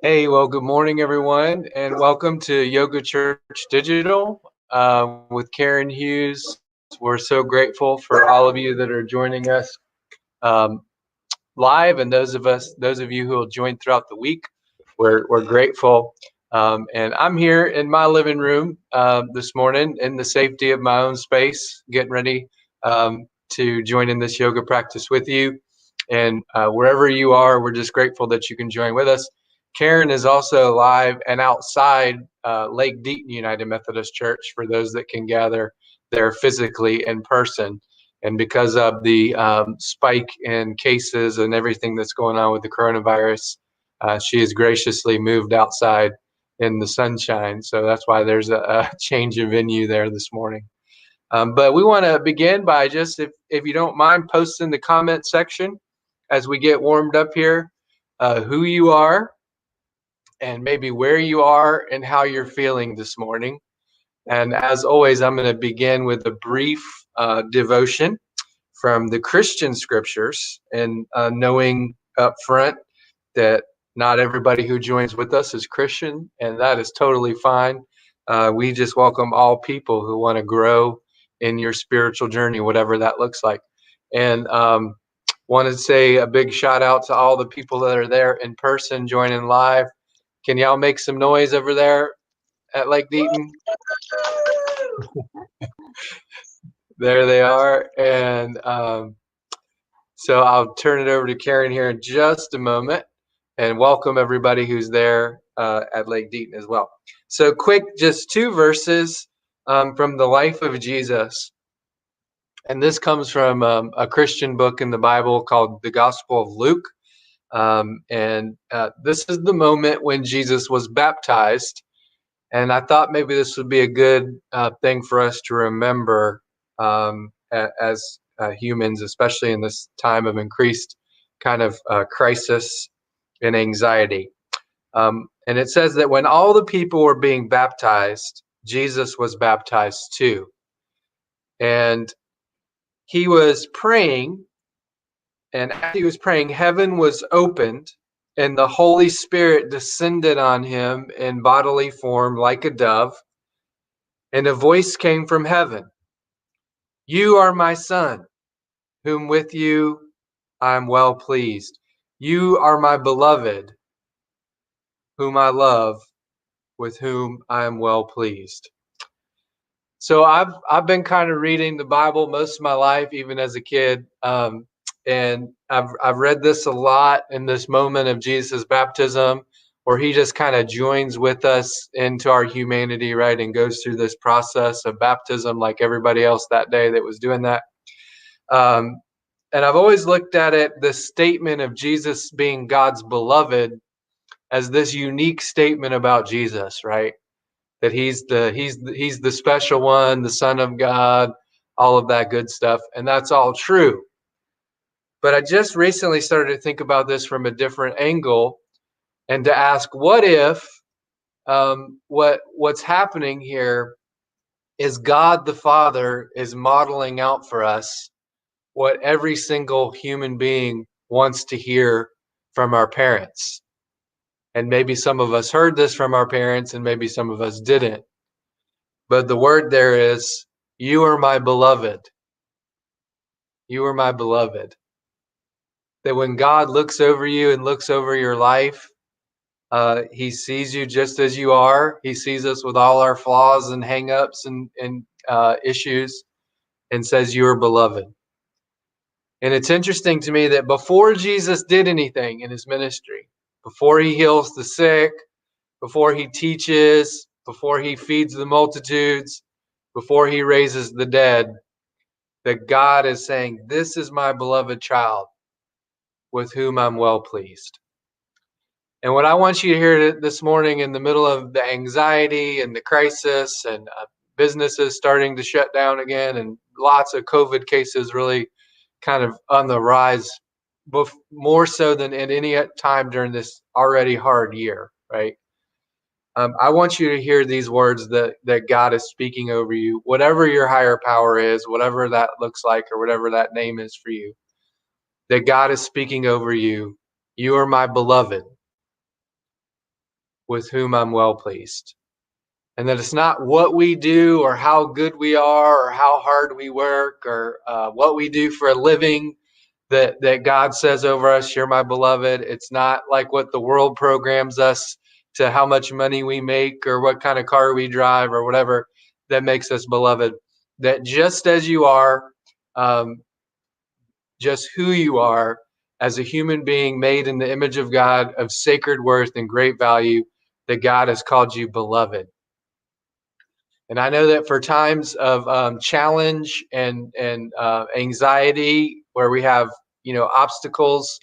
Hey, well, good morning, everyone, and welcome to Yoga Church Digital with Karen Hughes. We're so grateful for all of you that are joining us um, live, and those of you who will join throughout the week. We're grateful, and I'm here in my living room this morning in the safety of my own space, getting ready to join in this yoga practice with you. And wherever you are, we're just grateful that you can join with us. Karen is also live and outside Lake Deaton United Methodist Church for those that can gather there physically in person. And because of the spike in cases and everything that's going on with the coronavirus, she has graciously moved outside in the sunshine. So that's why there's a change of venue there this morning. But we want to begin by just, if you don't mind, posting the comment section as we get warmed up here, who you are and maybe where you are and how you're feeling this morning. And as always, I'm going to begin with a brief devotion from the Christian scriptures and knowing up front that not everybody who joins with us is Christian, and that is totally fine. We just welcome all people who want to grow in your spiritual journey, whatever that looks like. And want to say a big shout out to all the people that are there in person joining live. Can y'all make some noise over there at Lake Deaton? There they are. And so I'll turn it over to Karen here in just a moment and welcome everybody who's there at Lake Deaton as well. So quick, just two verses from the life of Jesus. And this comes from a Christian book in the Bible called the Gospel of Luke. And this is the moment when Jesus was baptized. And I thought maybe this would be a good thing for us to remember as humans, especially in this time of increased kind of crisis and anxiety. And it says that when all the people were being baptized, Jesus was baptized too. And he was praying, and as he was praying, heaven was opened, and the Holy Spirit descended on him in bodily form like a dove. And a voice came from heaven: "You are my son, whom with you I am well pleased. You are my beloved, whom I love, with whom I am well pleased." So I've been kind of reading the Bible most of my life, even as a kid, and I've read this a lot in this moment of Jesus' baptism, where he just kind of joins with us into our humanity, right, and goes through this process of baptism like everybody else that day that was doing that. Um, and I've always looked at it, the statement of Jesus being God's beloved, as this unique statement about Jesus, right? That he's the special one, the Son of God, all of that good stuff, and that's all true. But I just recently started to think about this from a different angle, and to ask, what if what's happening here is God the Father is modeling out for us what every single human being wants to hear from our parents. And maybe some of us heard this from our parents, and maybe some of us didn't. But the word there is, "You are my beloved. You are my beloved." That when God looks over you and looks over your life, he sees you just as you are. He sees us with all our flaws and hangups and issues, and says, "You are beloved." And it's interesting to me that before Jesus did anything in his ministry, before he heals the sick, before he teaches, before he feeds the multitudes, before he raises the dead, that God is saying, "This is my beloved child with whom I'm well pleased." And what I want you to hear this morning, in the middle of the anxiety and the crisis and businesses starting to shut down again and lots of COVID cases really kind of on the rise, more so than at any time during this already hard year, right? I want you to hear these words that God is speaking over you, whatever your higher power is, whatever that looks like, or whatever that name is for you, that God is speaking over you. "You are my beloved. with whom I'm well pleased. And that it's not what we do or how good we are or how hard we work or what we do for a living that God says over us, you're my beloved. It's not like what the world programs us to how much money we make or what kind of car we drive or whatever that makes us beloved. That just as you are, um, just who you are as a human being made in the image of God, of sacred worth and great value, that God has called you beloved. And I know that for times of challenge and anxiety, where we have obstacles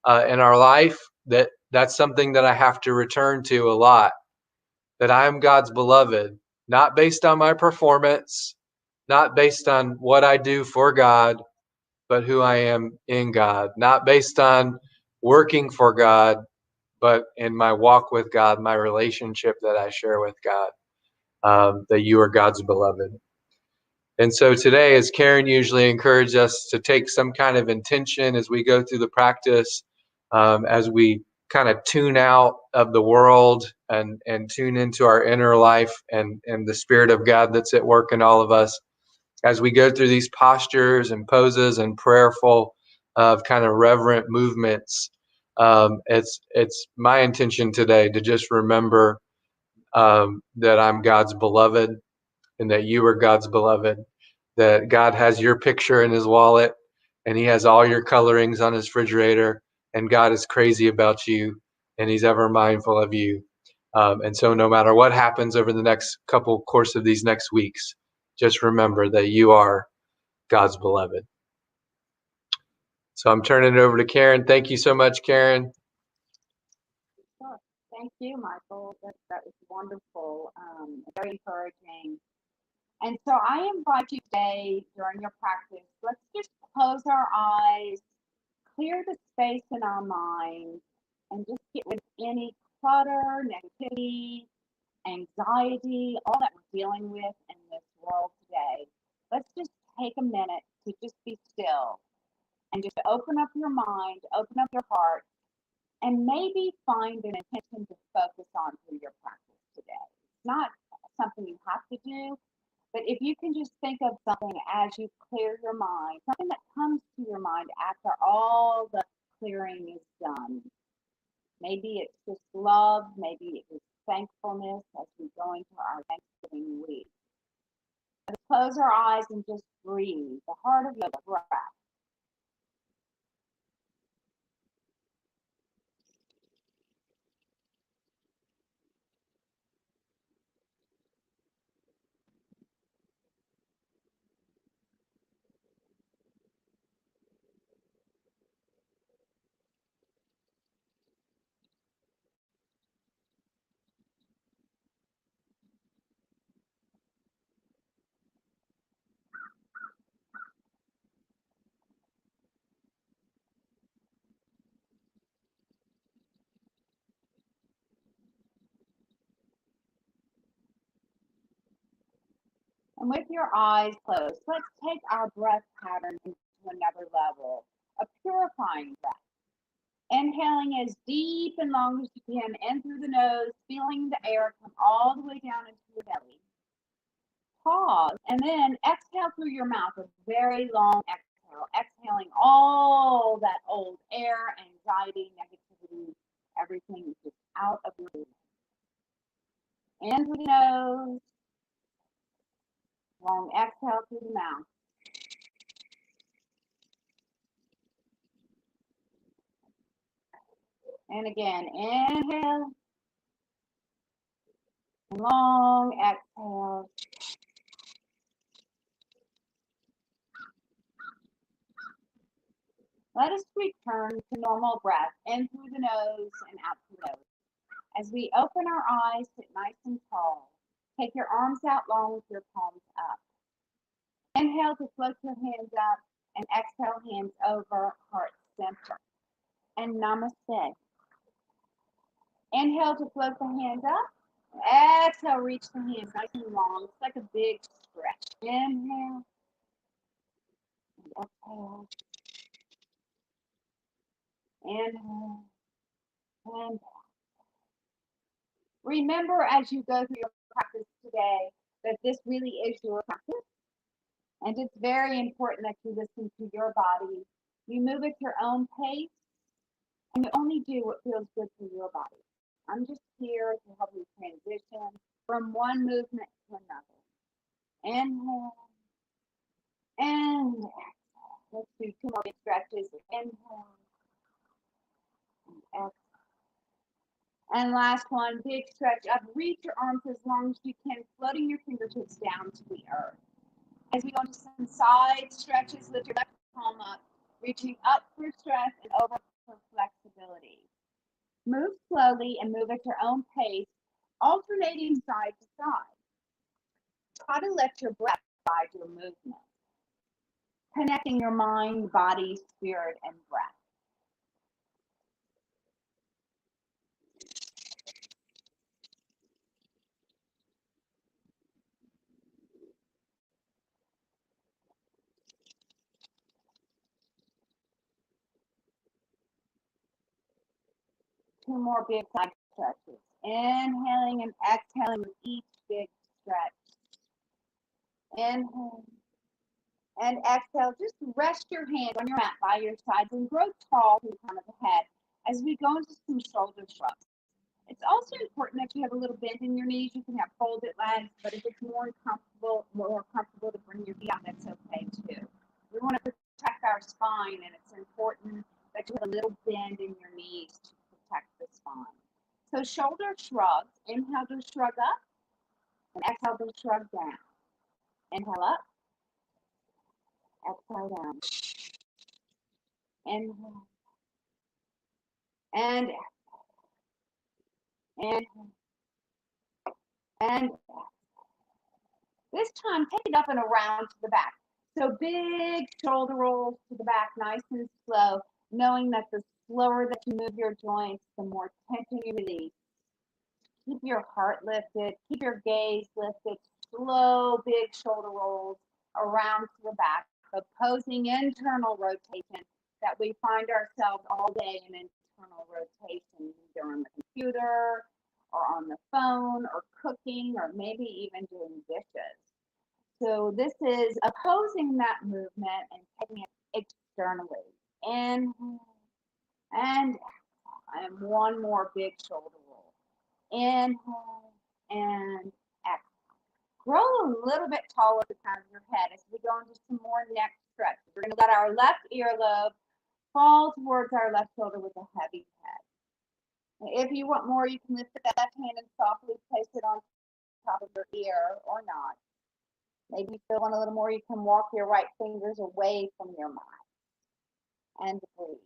in our life, that's something that I have to return to a lot. That I am God's beloved, not based on my performance, not based on what I do for God, but who I am in God. Not based on working for God, but in my walk with God, my relationship that I share with God. That you are God's beloved. And so today, as Karen usually encourages us to take some kind of intention as we go through the practice, as we kind of tune out of the world and tune into our inner life and the Spirit of God that's at work in all of us, as we go through these postures and poses and prayerful of kind of reverent movements. It's my intention today to just remember that I'm God's beloved and that you are God's beloved, that God has your picture in his wallet and he has all your colorings on his refrigerator, and God is crazy about you and he's ever mindful of you. And so no matter what happens over the next couple course of these next weeks, just remember that you are God's beloved. So I'm turning it over to Karen. Thank you so much, Karen. Sure. Thank you, Michael. That was wonderful, very encouraging. And so I invite you today during your practice, let's just close our eyes, clear the space in our minds, and just get rid of any clutter, negativity, anxiety, all that we're dealing with in this world today. Let's just take a minute to just be still and just open up your mind, open up your heart, and maybe find an intention to focus on through your practice today. It's not something you have to do, but if you can just think of something as you clear your mind, something that comes to your mind after all the clearing is done. Maybe it's just love, maybe it's thankfulness as we go into our Thanksgiving week. Let's close our eyes and just breathe, the heart of yoga, breath. And with your eyes closed, let's take our breath pattern into another level, a purifying breath. Inhaling as deep and long as you can in through the nose, feeling the air come all the way down into your belly. Pause and then exhale through your mouth, a very long exhale, exhaling all that old air, anxiety, negativity, everything is just out of your body. In through the nose, long exhale through the mouth. And again, inhale, long exhale. Let us return to normal breath in through the nose and out through the nose. As we open our eyes, sit nice and tall. Take your arms out long with your palms up. Inhale to float your hands up and exhale hands over heart center. And namaste. Inhale to float the hands up. Exhale, reach the hands nice and long. It's like a big stretch. Inhale. And exhale. Inhale. And Remember as you go through your practice today that this really is your practice, and it's very important that you listen to your body. You move at your own pace, and you only do what feels good for your body. I'm just here to help you transition from one movement to another. Inhale and exhale. Let's do two more big stretches. Inhale and exhale. And last one, big stretch up. Reach your arms as long as you can, floating your fingertips down to the earth. As we go into some side stretches, lift your left palm up, reaching up for strength and over for flexibility. Move slowly and move at your own pace, alternating side to side. Try to let your breath guide your movement, connecting your mind, body, spirit, and breath. Two more big side stretches. Inhaling and exhaling with each big stretch. Inhale and exhale. Just rest your hands on your mat by your sides and grow tall to the crown of the head as we go into some shoulder shrugs. It's also important that you have a little bend in your knees. You can have folded legs, but if it's more comfortable to bring your feet out, that's okay too. We want to protect our spine, and it's important that you have a little bend in your knees to protect the spine. So shoulder shrugs. Inhale to shrug up, and exhale to shrug down. Inhale up, exhale down. Inhale and inhale and this time, take it up and around to the back. So big shoulder rolls to the back, nice and slow, knowing that the slower that you move your joints, the more tension you release. Keep your heart lifted, keep your gaze lifted, slow, big shoulder rolls around to the back, opposing internal rotation that we find ourselves all day in internal rotation, either on the computer or on the phone or cooking or maybe even doing dishes. So this is opposing that movement and taking it externally. Inhale and one more big shoulder roll. Inhale and exhale. Grow a little bit taller at the crown of your head as we go into some more neck stretch. We're going to let our left earlobe fall towards our left shoulder with a heavy head. If you want more, you can lift that left hand and softly place it on top of your ear or not. Maybe you feel one a little more, you can walk your right fingers away from your mouth and breathe.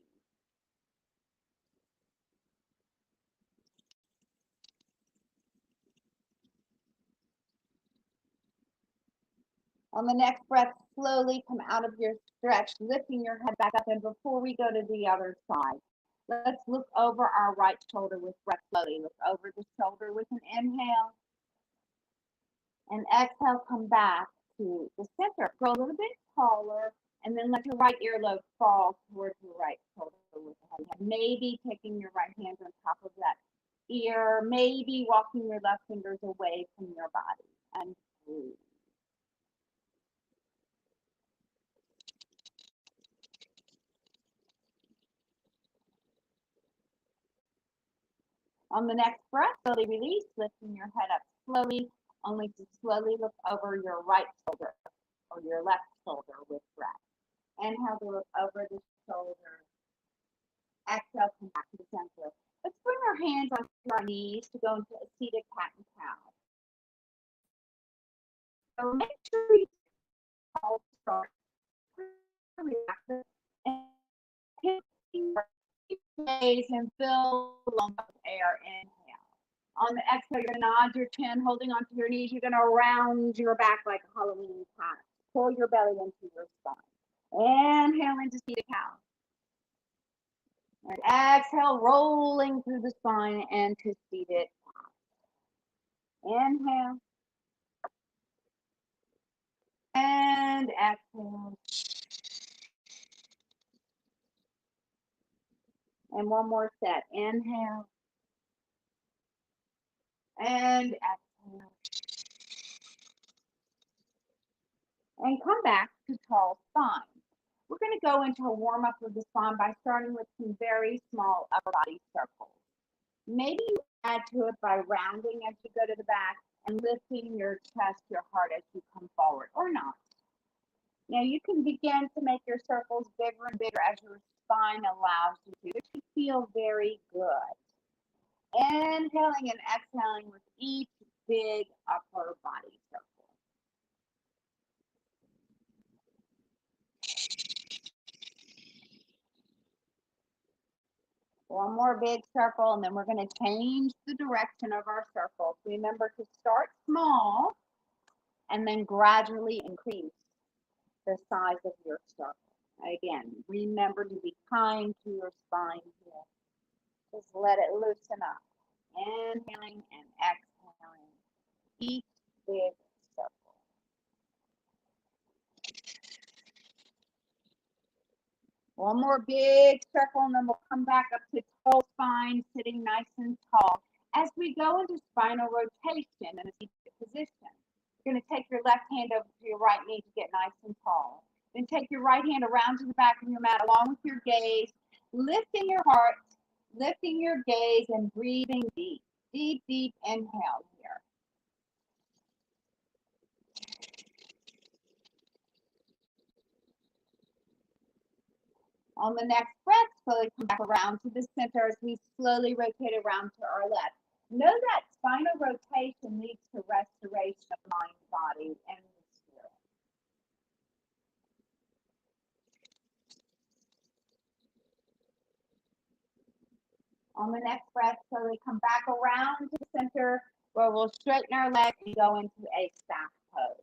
On the next breath, slowly come out of your stretch, lifting your head back up. And before we go to the other side, let's look over our right shoulder with breath slowly. Look over the shoulder with an inhale. And exhale, come back to the center. Grow a little bit taller, and then let your right earlobe fall towards your right shoulder with a heavy head. Maybe taking your right hand on top of that ear, maybe walking your left fingers away from your body. And breathe. On the next breath, slowly release, lifting your head up slowly, only to slowly look over your right shoulder or your left shoulder with breath. Inhale to look over the shoulder. Exhale, come back to the center. Let's bring our hands onto our knees to go into a seated cat and cow. So make sure you hold strong, relax, and gaze and fill the lungs with air. Inhale. On the exhale, you're going to nod your chin, holding onto your knees. You're going to round your back like a Halloween cat. Pull your belly into your spine. Inhale into seated cow. And exhale, rolling through the spine and to seated cow. Inhale. And exhale. And one more set. Inhale. And exhale. And come back to tall spine. We're going to go into a warm up of the spine by starting with some very small upper body circles. Maybe you add to it by rounding as you go to the back and lifting your chest, your heart as you come forward, or not. Now you can begin to make your circles bigger and bigger as your spine allows you to. It should feel very good. Inhaling and exhaling with each big upper body circle. One more big circle, and then we're going to change the direction of our circles. Remember to start small and then gradually increase the size of your circle. Again, remember to be kind to your spine here. Just let it loosen up. Inhaling and exhaling each big circle. One more big circle, and then we'll come back up to tall spine, sitting nice and tall. As we go into spinal rotation in a seated position, you're going to take your left hand over to your right knee to get nice and tall. Then take your right hand around to the back of your mat along with your gaze, lifting your heart, lifting your gaze, and breathing deep. Deep, deep inhale here. On the next breath, slowly come back around to the center as we slowly rotate around to our left. Know that spinal rotation leads to restoration of mind, body, and spirit. On the next breath, slowly come back around to the center where we'll straighten our legs and go into a stack pose.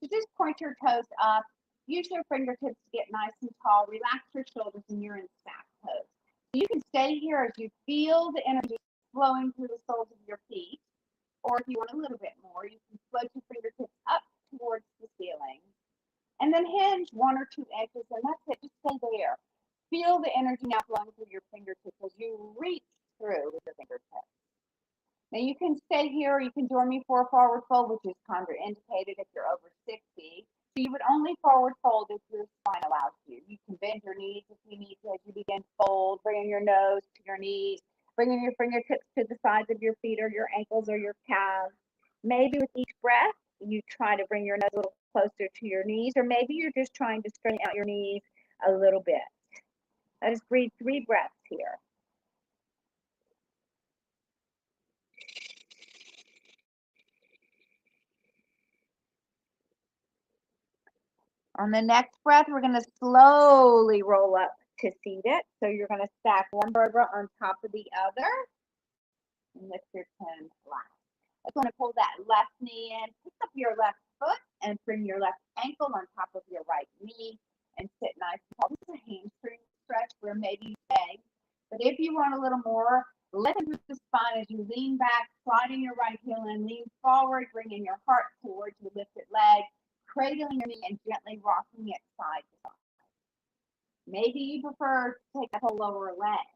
So just point your toes up. Use your fingertips to get nice and tall. Relax your shoulders and you're in stack pose. So you can stay here as you feel the energy flowing through the soles of your feet. Or if you want a little bit more, you can float your fingertips up towards the ceiling. And then hinge 1 or 2 inches, and that's it. Just stay there. Feel the energy now flowing through your fingertips as you reach through with your fingertips. Now you can stay here, or you can join me for a forward fold, which is contraindicated if you're over 60. So you would only forward fold if your spine allows you. You can bend your knees if you need to as you begin to fold, bringing your nose to your knees, bringing your fingertips to the sides of your feet or your ankles or your calves. Maybe with each breath, you try to bring your nose a little closer to your knees, or maybe you're just trying to straighten out your knees a little bit. Let us breathe 3 breaths here. On the next breath, we're going to slowly roll up to seated. So you're going to stack one vertebra on top of the other and lift your chin flat. I'm going to pull that left knee in, pick up your left foot, and bring your left ankle on top of your right knee and sit nice and tall. This is a hamstring stretch where maybe you stay. But if you want a little more, lengthen through the spine as you lean back, sliding your right heel in, lean forward, bringing your heart towards your lifted leg, cradling your knee and gently rocking it side to side. Maybe you prefer to take the whole lower leg.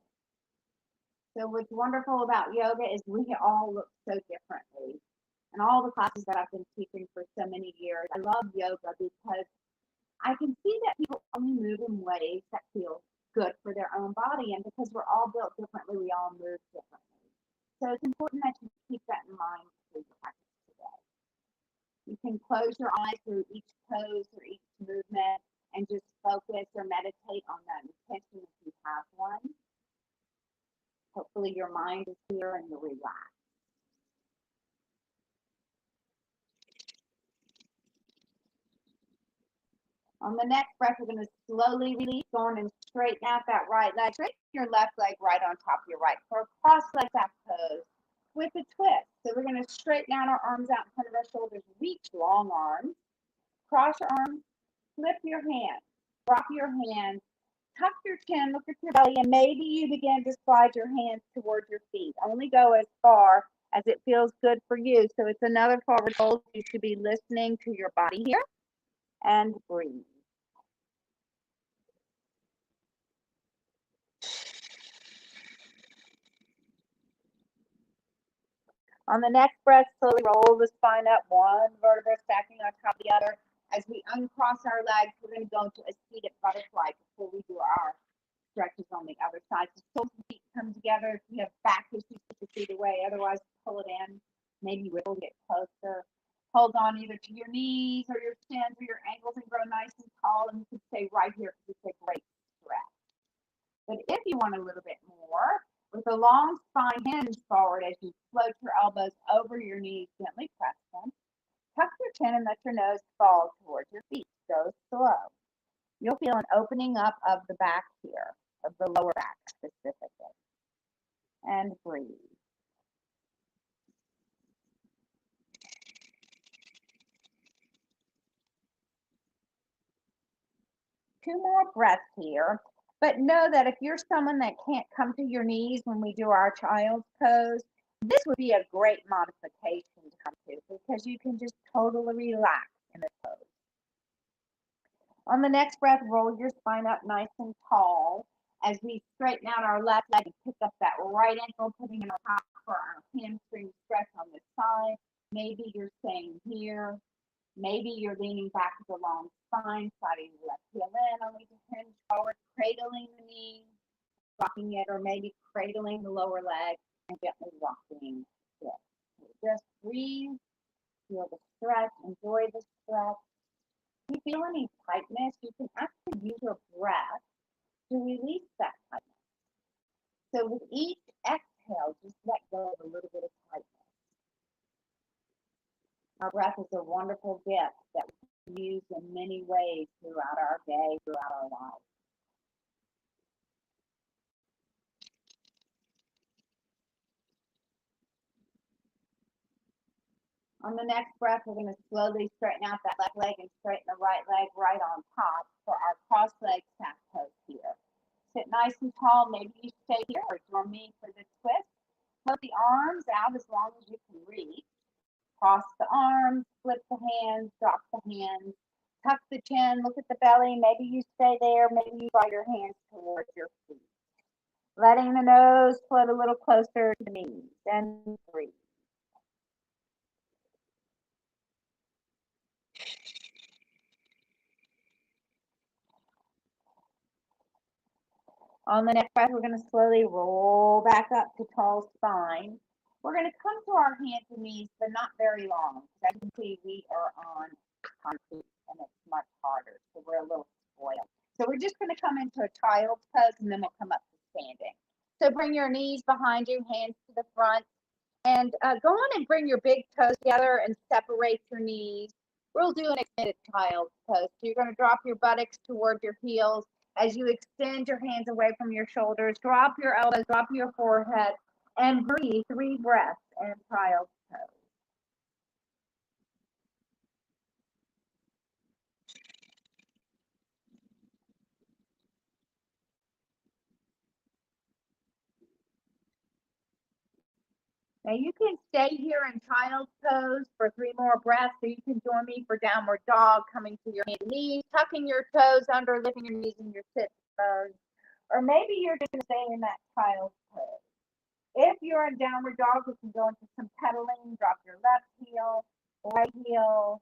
So what's wonderful about yoga is we all look so differently. And all the classes that I've been teaching for so many years, I love yoga because I can see that people only move in ways that feel good for their own body. And because we're all built differently, we all move differently. So it's important that you keep that in mind through your practice today. You can close your eyes through each pose or each movement and just focus or meditate on that intention if you have one. Hopefully your mind is clear and you're relaxed. On the next breath, we're going to slowly release, going and straighten out that right leg. Straighten your left leg right on top of your right for a cross-leg back pose with a twist. So we're going to straighten out our arms out in front of our shoulders, reach long arms, cross your arms, flip your hands, drop your hands, tuck your chin, look at your belly, and maybe you begin to slide your hands towards your feet. Only go as far as it feels good for you. So it's another forward fold. You should be listening to your body here and breathe. On the next breath, slowly roll the spine up, one vertebra stacking on top of the other. As we uncross our legs, we're going to go into a seated butterfly before we do our stretches on the other side. So soles and feet come together. If you have back issues, put your feet away. Otherwise, pull it in. Maybe wiggle, get closer. Hold on either to your knees or your shins or your ankles and grow nice and tall. And you can stay right here because it's a great stretch. But if you want a little bit more, with a long spine hinge forward as you float your elbows over your knees, gently press them. Tuck your chin and let your nose fall towards your feet. Go slow. You'll feel an opening up of the back here, of the lower back specifically. And breathe. Two more breaths here. But know that if you're someone that can't come to your knees when we do our child's pose, this would be a great modification to come to because you can just totally relax in the pose. On the next breath, roll your spine up nice and tall as we straighten out our left leg and pick up that right ankle, putting it on top for our hamstring stretch on this side. Maybe you're staying here. Maybe you're leaning back with a long spine, sliding the left heel in, only to hinge forward, cradling the knee, rocking it, or maybe cradling the lower leg and gently rocking it. Just breathe, feel the stretch, enjoy the stretch. If you feel any tightness, you can actually use your breath to release that tightness. So with each exhale, just let go of a little bit of tightness. Our breath is a wonderful gift that we can use in many ways throughout our day, throughout our life. On the next breath, we're going to slowly straighten out that left leg and straighten the right leg right on top for our cross leg tap pose here. Sit nice and tall. Maybe you stay here or join me for the twist. Put the arms out as long as you can reach. Cross the arms, flip the hands, drop the hands. Tuck the chin, look at the belly. Maybe you stay there. Maybe you draw your hands towards your feet. Letting the nose float a little closer to the knees. And breathe. On the next breath, we're going to slowly roll back up to tall spine. We're going to come to our hands and knees, but not very long. As you can see, we are on concrete and it's much harder. So we're a little spoiled. So we're just going to come into a child's pose and then we'll come up to standing. So bring your knees behind you, hands to the front. And go on and bring your big toes together and separate your knees. We'll do an extended child's pose. So you're going to drop your buttocks toward your heels. As you extend your hands away from your shoulders, drop your elbows, drop your forehead, and breathe 3 breaths in child's pose. Now you can stay here in child's pose for 3 more breaths, so you can join me for downward dog, coming to your hands and knees, tucking your toes under, lifting your knees and your sit bones. Or maybe you're just going to stay in that child's pose. If you're in downward dog, we can go into some pedaling. Drop your left heel,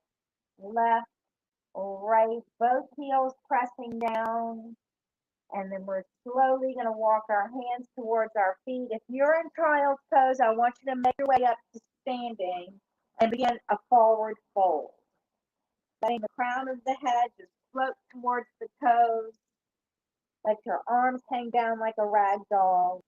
left, right, both heels pressing down. And then we're slowly going to walk our hands towards our feet. If you're in child's pose, I want you to make your way up to standing and begin a forward fold. Letting the crown of the head just float towards the toes. Let your arms hang down like a rag doll.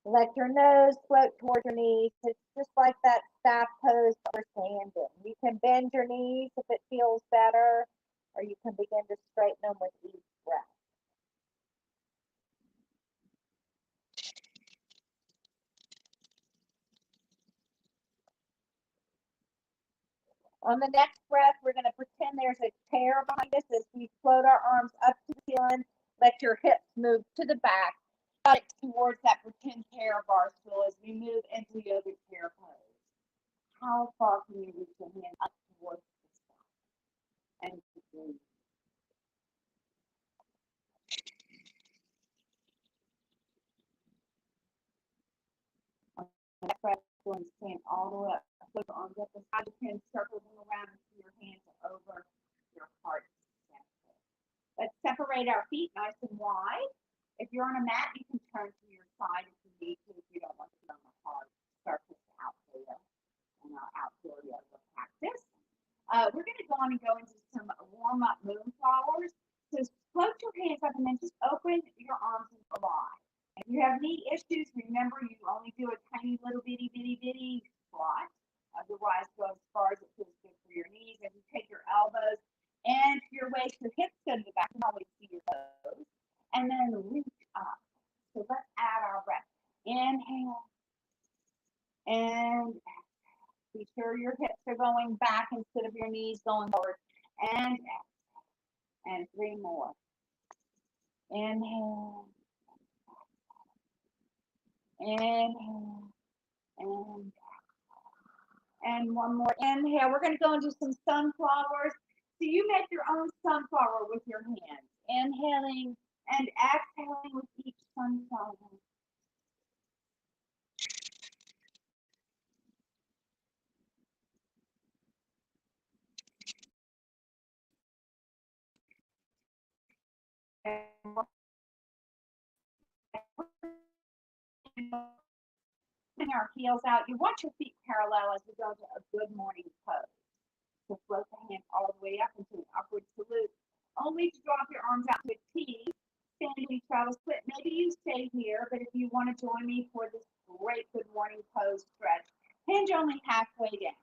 Let your nose float towards your knees. It's just like that staff pose for standing. You can bend your knees if it feels better, or you can begin to straighten them with each breath. On the next breath, we're going to pretend there's a chair behind us as we float our arms up to the ceiling. Let your hips move to the back, buttocks towards that pretend chair bar stool as we move into yoga chair pose. How far can you reach your hand up towards the sky? And breathe. On the next breath, we're stand all the way up. Put your arms up the side of your hand, circle them around until your hands are over your heart center. Let's separate our feet nice and wide. If you're on a mat, you can turn to your side if you need to, if you don't want to be on the hard surface out there in our outdoor yoga practice. We're going to go on and go into some warm-up moonflowers. So float your hands up and then just open your arms wide. If you have knee issues, remember you only do a tiny little bitty squat. Otherwise, go as far as it feels good for your knees. And you take your elbows and your waist, your hips go to the back. You can always see your toes. And then reach up. So let's add our breath. Inhale. And be sure your hips are going back instead of your knees going forward. And exhale. And 3 more. Inhale. Inhale. And 1 more inhale. We're going to go into some sunflowers. So you make your own sunflower with your hands. Inhaling and exhaling with each sunflower. Our heels out. You want your feet parallel as we go to a good morning pose. So float the hands all the way up into an upward salute. Only to drop your arms out to a T. Standing travel split. Maybe you stay here, but if you want to join me for this great good morning pose stretch, hinge only halfway down.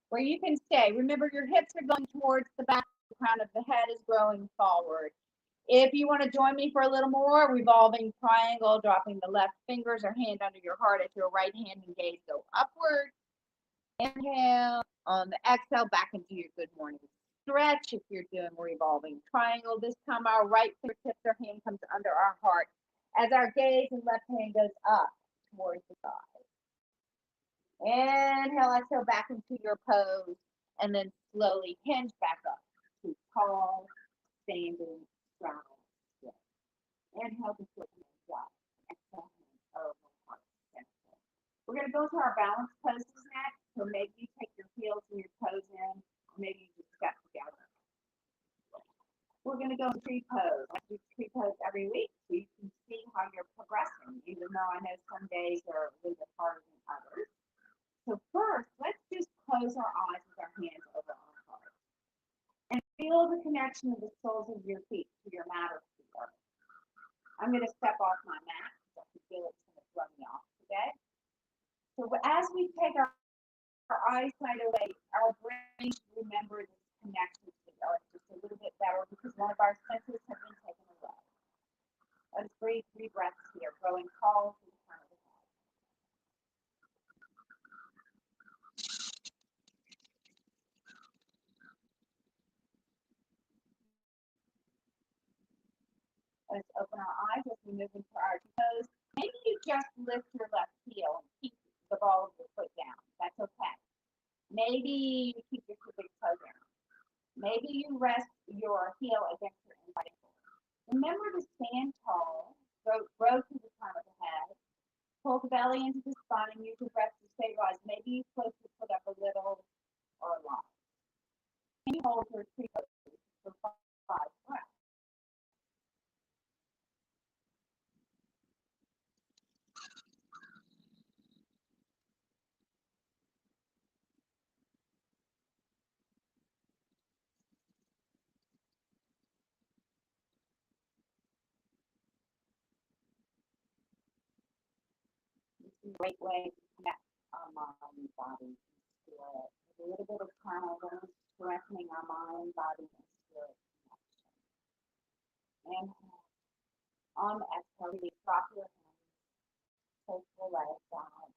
Where you can stay. Remember, your hips are going towards the back. The crown of the head is growing forward. If you want to join me for a little more, revolving triangle, dropping the left fingers or hand under your heart as your right hand and gaze go upward. Inhale. On the exhale, back into your good morning stretch. If you're doing revolving triangle, this time our right fingertips or hand comes under our heart as our gaze and left hand goes up towards the side. Inhale, exhale, back into your pose, and then slowly hinge back up to tall, standing, straddle. Inhale to flip hands up. Exhale, hands over heart center. We're going to go to our balance poses next. So maybe you take your heels and your toes in, or maybe you just step together. We're going to go to tree pose. I do tree pose every week so you can see how you're progressing, even though I know some days are a little bit harder than others. So first, let's just close our eyes with our hands over our heart. And feel the connection of the soles of your feet to your mat or floor. I'm going to step off my mat because I can feel it's going to throw me off today. So as we take our eyesight away, our brain should remember this connection to the earth just a little bit better because one of our senses have been taken away. Let's breathe 3 breaths here, growing tall to the front of the head. Let's open our eyes as we move into our toes. Maybe you just lift your left heel and keep the ball of your foot down. That's okay. Maybe you keep your big toe down. Maybe you rest your heel against your inside ankle. Remember to stand tall, grow to the front of the head, pull the belly into the spine, and use your breath to stabilize. Maybe you float your foot up a little or a lot. Can you hold your tree pose for 5 breaths? Great way to connect our mind, body, and spirit. With a little bit of time, we're strengthening our mind, body, and spirit connection. Inhale. On the exhale, you drop your hands, take your legs down,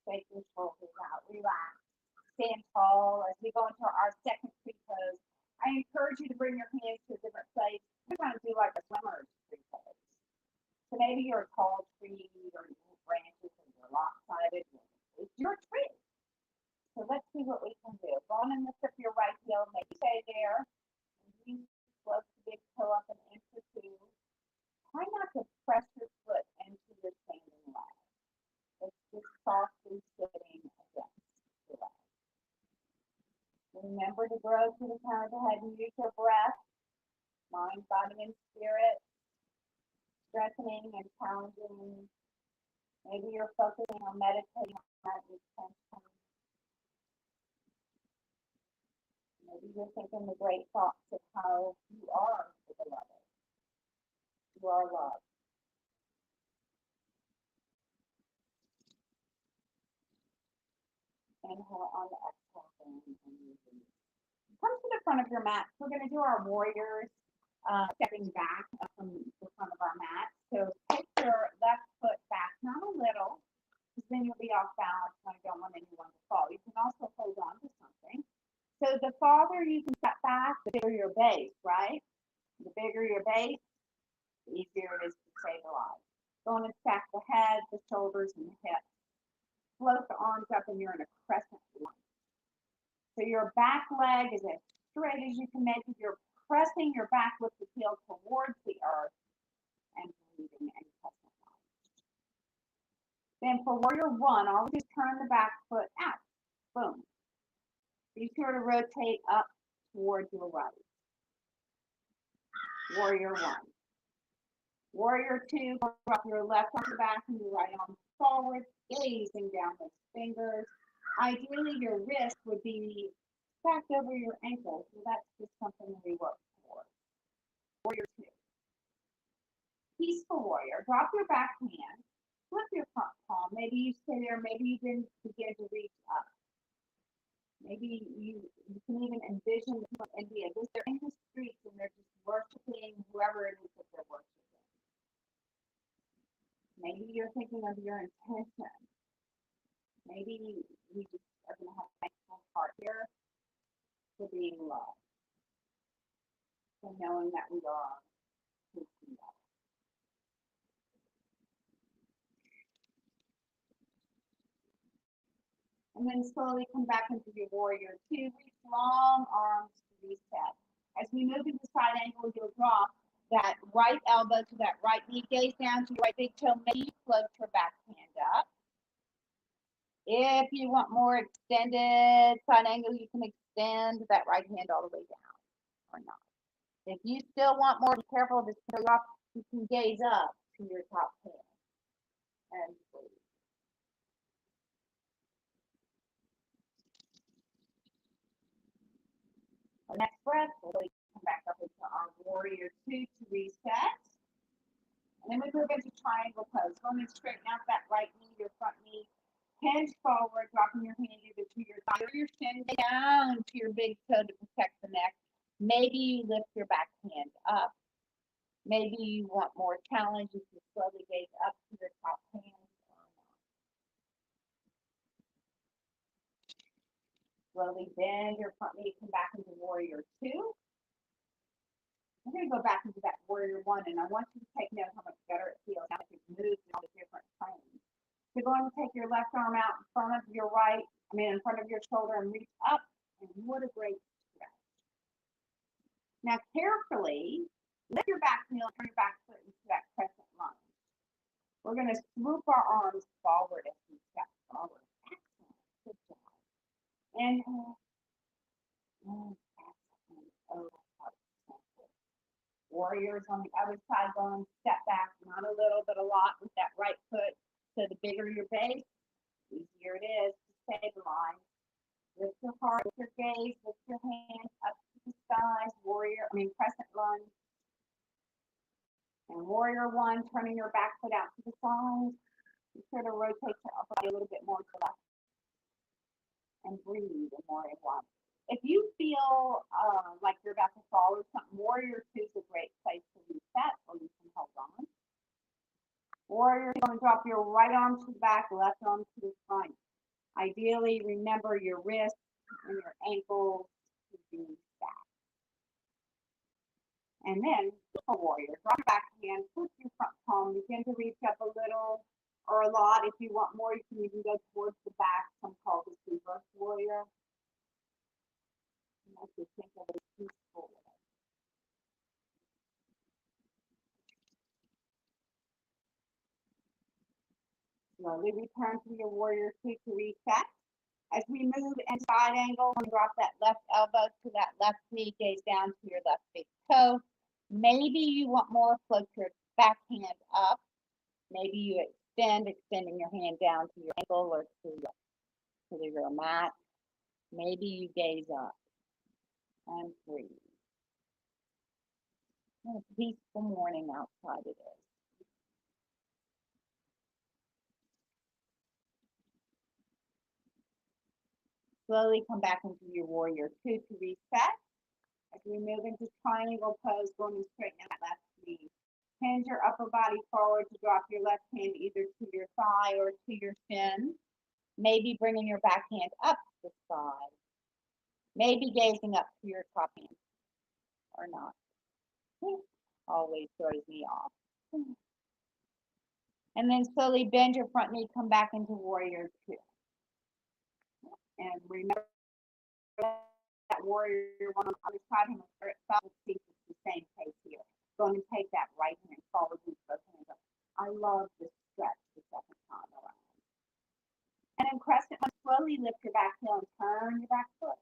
take your shoulders out, relax, stand tall. As we go into our second tree pose, I encourage you to bring your hands to a different place. We're going to do like a swimmer's tree pose. So maybe you're a tall tree or you have branches and you're lopsided. It's your tree. So let's see what we can do. Go on and lift up your right heel. Maybe stay there. And you float the big toe up an inch or 2. Try not to press your foot into your standing leg. It's just softly sitting you to kind of go ahead and use your breath, mind, body, and spirit, strengthening and challenging. Maybe you're focusing on meditating on that intention. Maybe you're thinking the great thoughts of how you are the beloved. You are loved. Inhale on the exhale and release. Come to the front of your mat. We're going to do our warriors stepping back from the front of our mat. So take your left foot back, not a little, because then you'll be off balance and I don't want anyone to fall. You can also hold on to something. So the farther you can step back, the bigger your base, right? The bigger your base, the easier it is to stabilize. Going to stack the head, the shoulders, and the hips. Float the arms up and you're in a crescent lunge. So your back leg is as straight as you can make it. You're pressing your back with the heel towards the earth and breathing and crescent lunge. Then for warrior one, always turn the back foot out. Boom. Be sure to rotate up towards your right. Warrior one. Warrior two, drop your left arm back and your right arm forward, gazing down those fingers. Ideally, your wrist would be stacked over your ankles. So that's just something we work for. Warrior two. Peaceful warrior. Drop your back hand, flip your front palm. Maybe you stay there. Maybe you didn't begin to reach up. Maybe you can even envision the people in India. They're in the streets and they're just worshiping whoever it is that they're worshiping. Maybe you're thinking of your intention. Maybe we just are going to have a thankful heart here for being loved, for knowing that we are who we are. And then slowly come back into your warrior two. Reach long arms to reset. As we move into side angle, you'll drop that right elbow to that right knee, gaze down to your right big toe, maybe float your back hand up. If you want more extended side angle, you can extend that right hand all the way down or not. If you still want more, be careful to show off. You can gaze up to your top hand and breathe. Our next breath, we'll come back up into our warrior two to reset. And then we move into triangle pose. Going to straighten out that right knee, your front knee. Hinge forward, dropping your hand either to your thigh or your shin down to your big toe to protect the neck. Maybe you lift your back hand up. Maybe you want more challenge. You can slowly gaze up to your top hand. Slowly bend your front knee, come back into warrior two. I'm going to go back into that warrior one, and I want you to take note how much better it feels now that you've moved in all the different planes. So go ahead and take your left arm out in front of your in front of your shoulder and reach up, and what a great stretch. Now carefully lift your back heel, turn your back foot into that crescent lunge. We're going to swoop our arms forward as we step forward. Excellent. Good job. Inhale. And exhale. Warriors on the other side going step back, not a little, but a lot with that right foot. So the bigger your base, the easier it is to stabilize. Lift your heart, lift your gaze, lift your hands up to the skies. Crescent lunge. And warrior one, turning your back foot out to the side. Be sure to rotate your upper body a little bit more to the left. And breathe in warrior one. If you feel like you're about to fall or something, warrior two is a great place to reset, or you can hold on. Warrior, you're going to drop your right arm to the back, left arm to the front. Ideally, remember your wrists and your ankles to be stacked. And then, warrior, drop your back hand, flip your front palm, begin to reach up a little or a lot. If you want more, you can even go towards the back. Some call this reverse warrior. I just think of it as peaceful. Slowly return to your warrior two to reset. As we move in side angle, drop that left elbow to that left knee, gaze down to your left big toe. Maybe you want more, float your back hand up. Maybe you extending your hand down to your ankle or to your mat. Maybe you gaze up and breathe. What a peaceful morning outside it is. Slowly come back into your warrior two to reset. As we move into triangle pose, going to straighten out that left knee. Hinge your upper body forward to drop your left hand either to your thigh or to your shin. Maybe bringing your back hand up to the side. Maybe gazing up to your top hand or not. Always throws me off. And then slowly bend your front knee, come back into warrior two. And remember that warrior one on the other side, and it's the same pace here. Going to take that right hand forward, move both hands up. I love this stretch the second time around. And then crescent one, slowly lift your back heel and turn your back foot.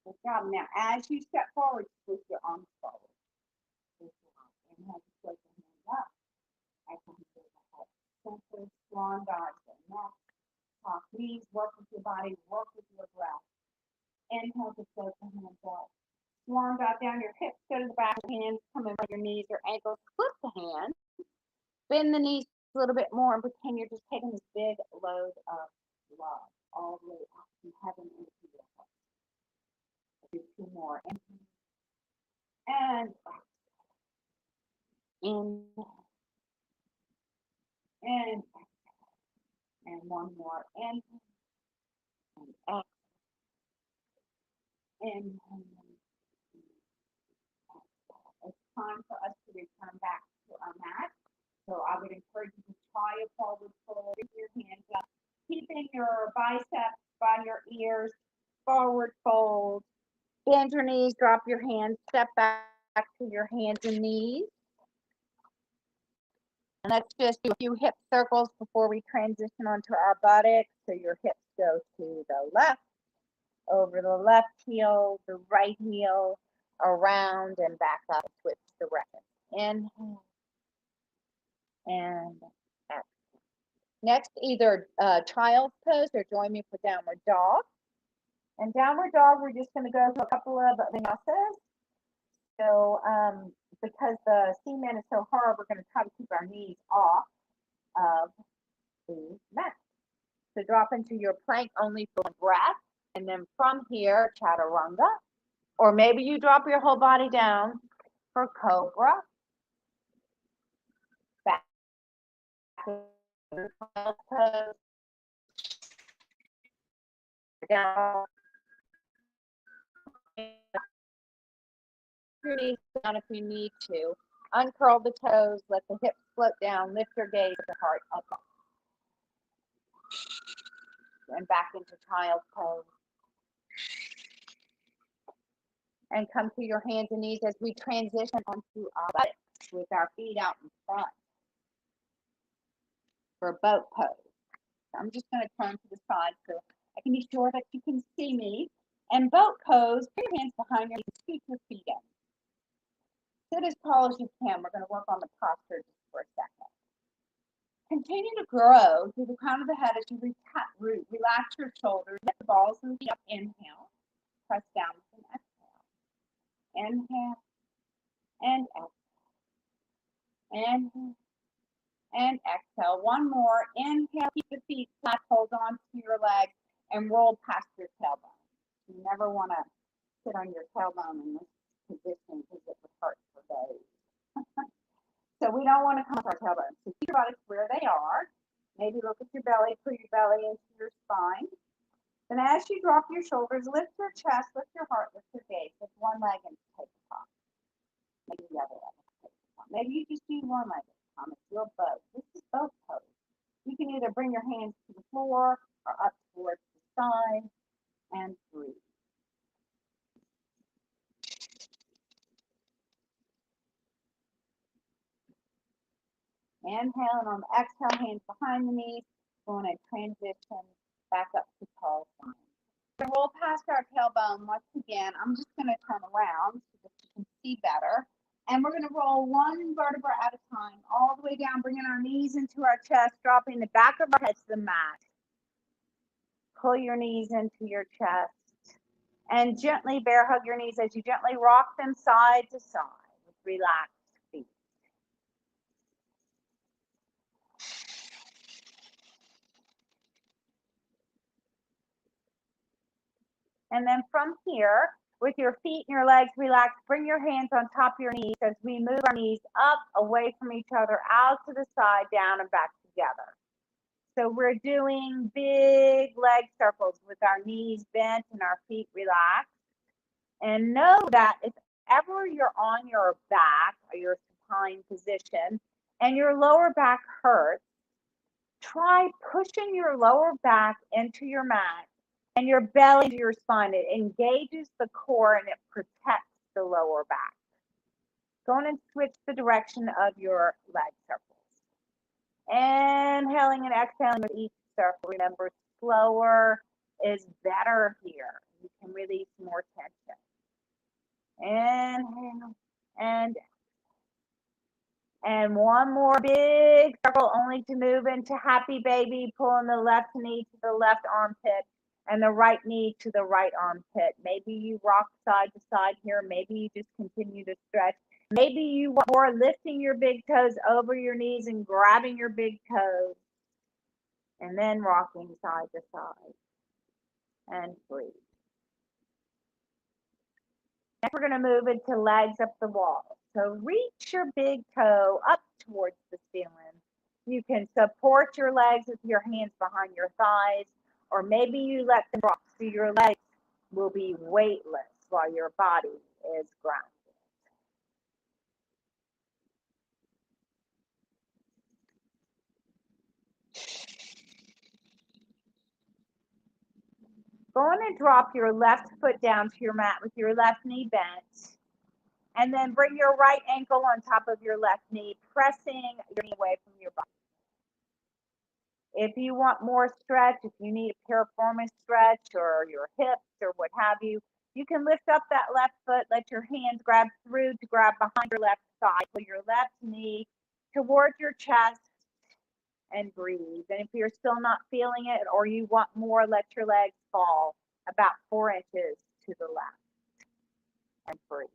Good job. Now, as you step forward, switch your arms forward. Inhale to float your hands up. Exhale to the head. Center, swan dive, the neck, top knees, work with your body, work with your breath. Inhale to float the hands up. Swan dive down your hips, go to the back of your hands, come in from your knees or ankles, flip the hands, bend the knees a little bit more and pretend you're just taking this big load of love all the way up from heaven into your heart. Do two more. And in and one more. In and up. In. It's time for us to return back to our mat. So I would encourage you to try a forward fold, bring your hands up, keeping your biceps by your ears, forward fold, bend your knees, drop your hands, step back to your hands and knees. And let's just do a few hip circles before we transition onto our buttocks. So your hips go to the left, over the left heel, the right heel, around and back up, switch directions. Inhale and exhale. Next, either child's pose or join me for downward dog. And downward dog, we're just going to go through a couple of vinyasas. So because the cement is so hard, we're going to try to keep our knees off of the mat. So drop into your plank only for breath. And then from here, chaturanga. Or maybe you drop your whole body down for cobra. Back pose. Down. Your knees down if you need to. Uncurl the toes, let the hips float down, lift your gaze, the heart up. And back into child's pose. And come to your hands and knees as we transition onto our buttocks with our feet out in front for boat pose. I'm just going to turn to the side so I can be sure that you can see me. And boat pose, put your hands behind your knees, scoot your feet in. Sit as tall as you can. We're going to work on the posture just for a second. Continue to grow through the crown of the head as you relax your shoulders. Let the balls and feet up. Inhale. Press down with an exhale. Inhale. And exhale. Inhale. And exhale. One more. Inhale. Keep the feet flat. Hold on to your legs and roll past your tailbone. You never want to sit on your tailbone in this position because it would hurt for days. So we don't want to come off our tailbone. So keep your bodies where they are. Maybe look at your belly, put your belly into your spine. Then as you drop your shoulders, lift your chest, lift your heart, lift your gaze. Lift one leg and take the top. Maybe the other leg and take the top. Maybe you just do one leg at a time. It's your boat. This is boat pose. You can either bring your hands to the floor or up towards the side and breathe. Inhale, and on the exhale, hands behind the knees. Going to transition back up to tall spine. We're going to roll past our tailbone once again. I'm just going to turn around so that you can see better. And we're going to roll one vertebra at a time, all the way down, bringing our knees into our chest, dropping the back of our head to the mat. Pull your knees into your chest. And gently bear hug your knees as you gently rock them side to side with relaxed feet. And then from here, with your feet and your legs relaxed, bring your hands on top of your knees as we move our knees up, away from each other, out to the side, down, and back together. So we're doing big leg circles with our knees bent and our feet relaxed. And know that if ever you're on your back or your supine position and your lower back hurts, try pushing your lower back into your mat and your belly to your spine. It engages the core and it protects the lower back. Go on and switch the direction of your leg circles. Inhaling and exhaling with each circle. Remember, slower is better here. You can release more tension. Inhale and one more big circle, only to move into happy baby, pulling the left knee to the left armpit and the right knee to the right armpit. Maybe you rock side to side here. Maybe you just continue to stretch. Maybe you want more, lifting your big toes over your knees and grabbing your big toes and then rocking side to side and breathe. Next, we're going to move into legs up the wall. So reach your big toe up towards the ceiling. You can support your legs with your hands behind your thighs, or maybe you let them drop so your legs will be weightless while your body is grounded. Go on and drop your left foot down to your mat with your left knee bent. And then bring your right ankle on top of your left knee, pressing your knee away from your body. If you want more stretch, if you need a piriformis stretch or your hips or what have you, you can lift up that left foot, let your hands grab through to grab behind your left thigh, pull your left knee towards your chest and breathe. And if you're still not feeling it or you want more, let your legs fall about 4 inches to the left and breathe.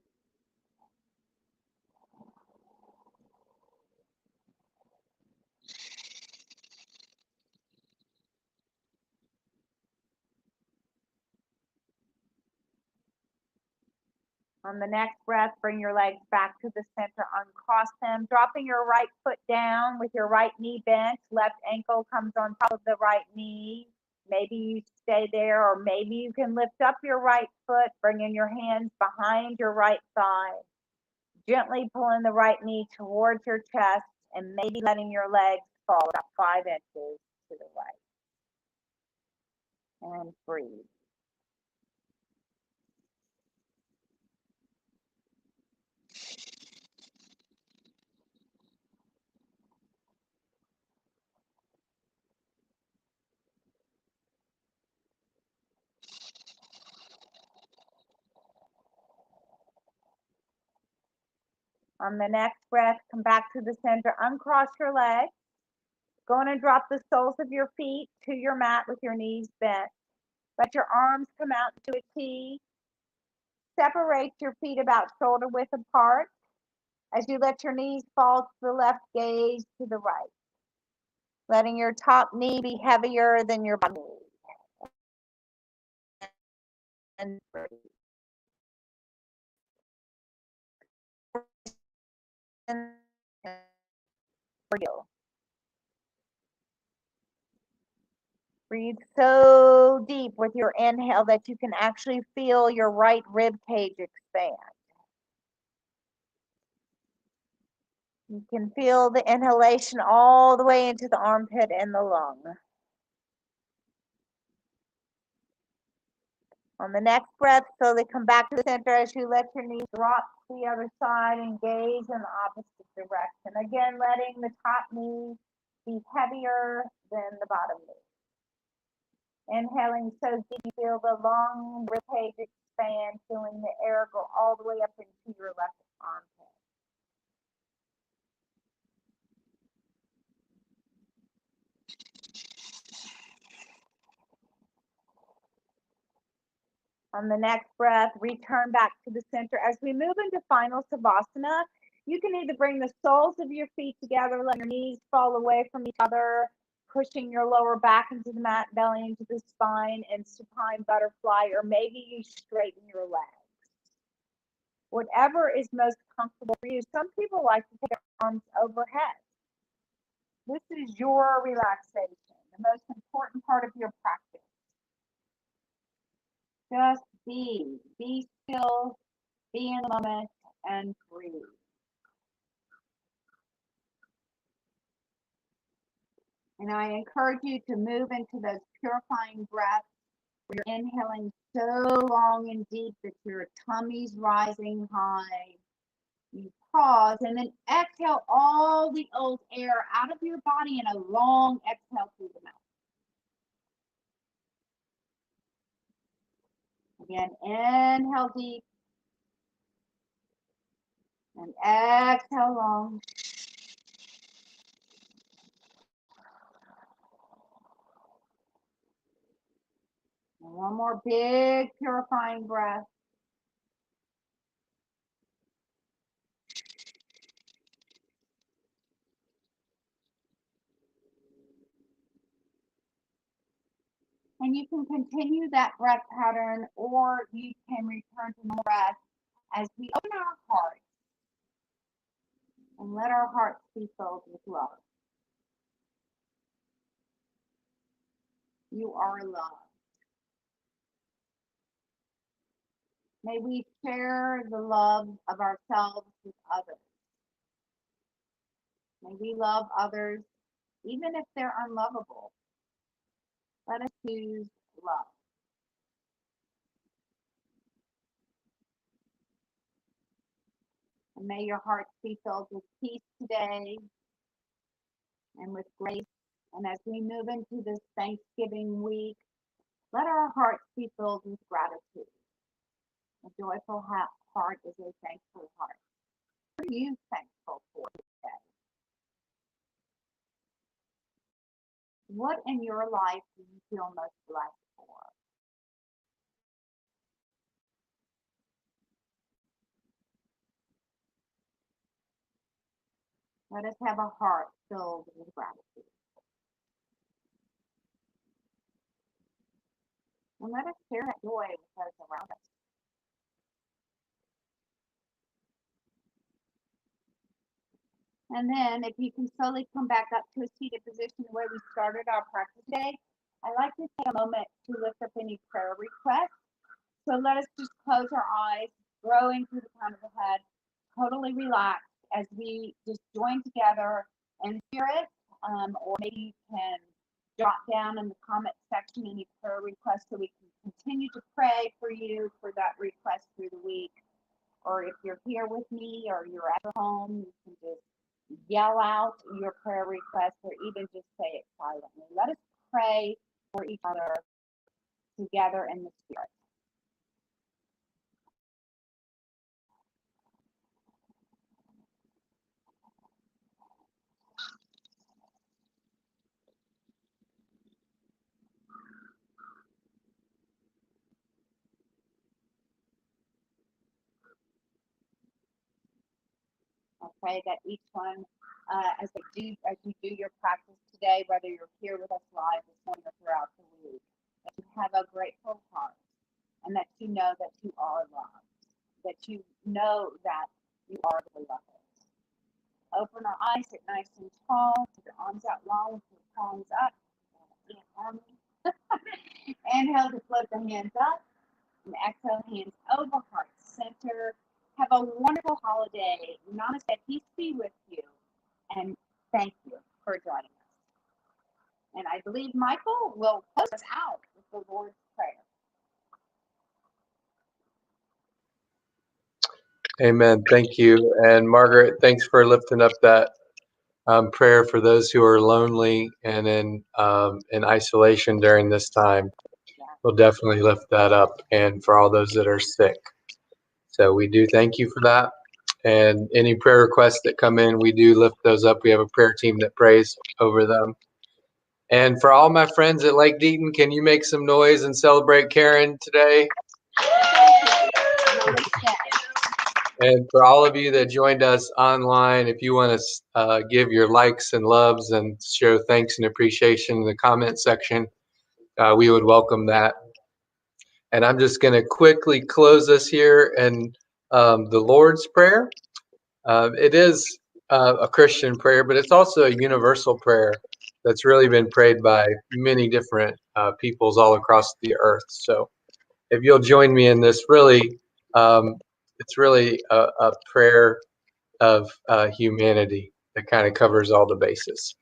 On the next breath, bring your legs back to the center, uncross them, dropping your right foot down with your right knee bent. Left ankle comes on top of the right knee. Maybe you stay there, or maybe you can lift up your right foot, bringing your hands behind your right thigh, gently pulling the right knee towards your chest, and maybe letting your legs fall about 5 inches to the right. And breathe. On the next breath, come back to the center, uncross your legs. Go on and drop the soles of your feet to your mat with your knees bent. Let your arms come out to a T. Separate your feet about shoulder width apart as you let your knees fall to the left, gaze to the right. Letting your top knee be heavier than your bottom knee. And breathe. Breathe so deep with your inhale that you can actually feel your right rib cage expand. You can feel the inhalation all the way into the armpit and the lung. On the next breath, slowly come back to the center as you let your knees drop to the other side and gaze in the opposite direction. Again, letting the top knee be heavier than the bottom knee. Inhaling so deep, you feel the long ribcage expand, feeling the air go all the way up into your left armpit. On the next breath, return back to the center. As we move into final Savasana, you can either bring the soles of your feet together, let your knees fall away from each other, pushing your lower back into the mat, belly into the spine, and supine butterfly, or maybe you straighten your legs. Whatever is most comfortable for you. Some people like to take their arms overhead. This is your relaxation, the most important part of your practice. Just be still, be in the moment, and breathe. And I encourage you to move into those purifying breaths where you're inhaling so long and deep that your tummy's rising high. You pause and then exhale all the old air out of your body in a long exhale through the mouth. Again, inhale deep and exhale long. And one more big purifying breath. And you can continue that breath pattern, or you can return to more breath as we open our hearts and let our hearts be filled with love. You are loved. May we share the love of ourselves with others. May we love others even if they're unlovable. Let us choose love. And may your hearts be filled with peace today and with grace. And as we move into this Thanksgiving week, let our hearts be filled with gratitude. A joyful heart is a thankful heart. What are you thankful for today? What in your life do you feel most blessed for? Let us have a heart filled with gratitude. And let us share that joy with those around us. And then if you can slowly come back up to a seated position where we started our practice today, I'd like to take a moment to lift up any prayer requests. So let us just close our eyes, growing through the crown of the head, totally relaxed as we just join together in spirit, or maybe you can jot down in the comment section any prayer requests so we can continue to pray for you for that request through the week. Or if you're here with me or you're at home, you can just yell out your prayer request or even just say it silently. Let us pray for each other together in the spirit. I pray that each one, as you do your practice today, whether you're here with us live this morning or throughout the week, that you have a grateful heart and that you know that you are loved, that you know that you are the beloved. Open our eyes, sit nice and tall, put your arms out long with your palms up. Inhale to float the hands up and exhale, hands over heart center. Have a wonderful holiday. Namaste. Peace be with you. And thank you for joining us. And I believe Michael will close us out with the Lord's Prayer. Amen. Thank you. And Margaret, thanks for lifting up that prayer for those who are lonely and in isolation during this time. We'll definitely lift that up, and for all those that are sick. So we do thank you for that. And any prayer requests that come in, we do lift those up. We have a prayer team that prays over them. And for all my friends at Lake Deaton, can you make some noise and celebrate Karen today? And for all of you that joined us online, if you want to give your likes and loves and show thanks and appreciation in the comment section, we would welcome that. And I'm just going to quickly close us here in the Lord's Prayer. It is a Christian prayer, but it's also a universal prayer that's really been prayed by many different peoples all across the earth. So if you'll join me in this, it's really a prayer of humanity that kind of covers all the bases.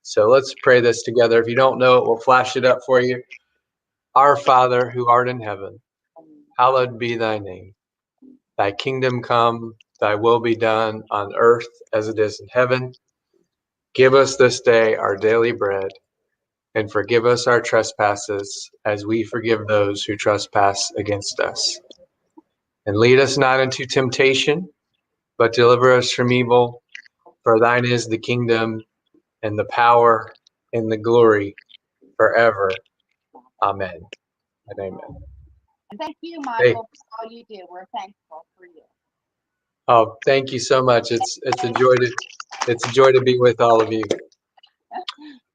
So let's pray this together. If you don't know it, we'll flash it up for you. Our Father, who art in heaven, hallowed be thy name. Thy kingdom come, thy will be done on earth as it is in heaven. Give us this day our daily bread, and forgive us our trespasses as we forgive those who trespass against us. And lead us not into temptation, but deliver us from evil. For thine is the kingdom and the power and the glory forever. Amen and amen. And thank you, Michael, for all you do. We're thankful for you. Oh, thank you so much. It's a joy to be with all of you.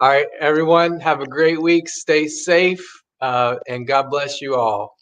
All right, everyone, have a great week. Stay safe, and God bless you all.